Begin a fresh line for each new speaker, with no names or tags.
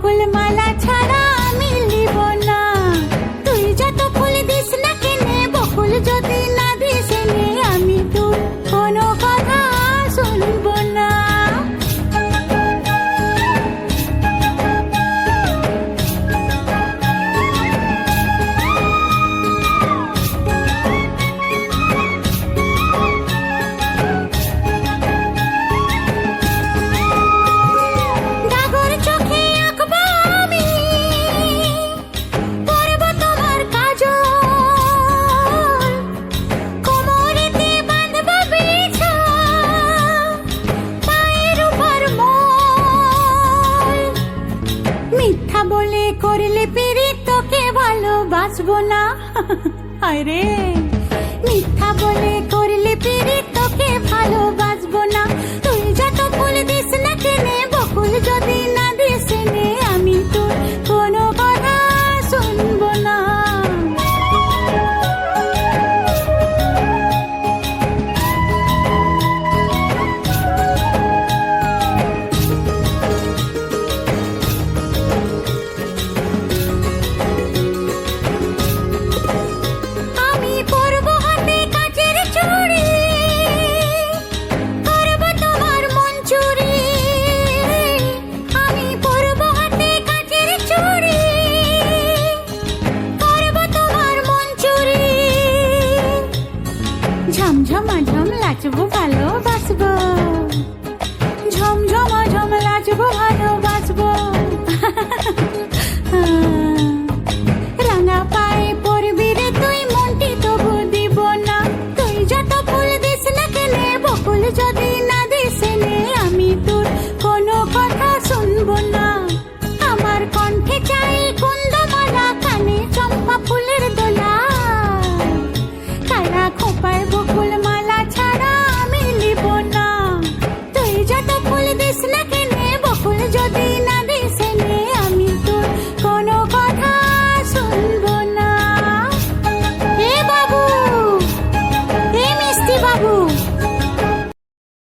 বকুল মালা ছাড়া আমি লিব না। তুই যত ফুল দিস না কেনে, বকুল যদি না দিস এনে, আমি তোর কোনো কথা শুনব না। ডাগর চোখে আঁকবো আমি, পরব তোমার কাজল, কোমরেতে বাঁধব বিছা, পায়ের উপর মল। মিথ্যা বলে করলে পিরিত, তোকে ভালোবাসবো না। আরে মিথ্যা বলে করলে পিরিত, তোকে ভালোবাসবো না। তুই যত ফুল দিস না কেনে, বকুল যদি না দিস এনে, আমি তোর কোনো কথা শুনবো না। আমি পরব হাতে কাচের চুড়ি, করব তোমার মন চুরি। আমি পরব হাতে কাচের চুড়ি, করব তোমার মন চুরি। ঝমঝমা ঝম লাচবো ভালোবাসবো, ঝমঝমা ঝম লাচবো ভালোবাসবো। রাঙা পায়ে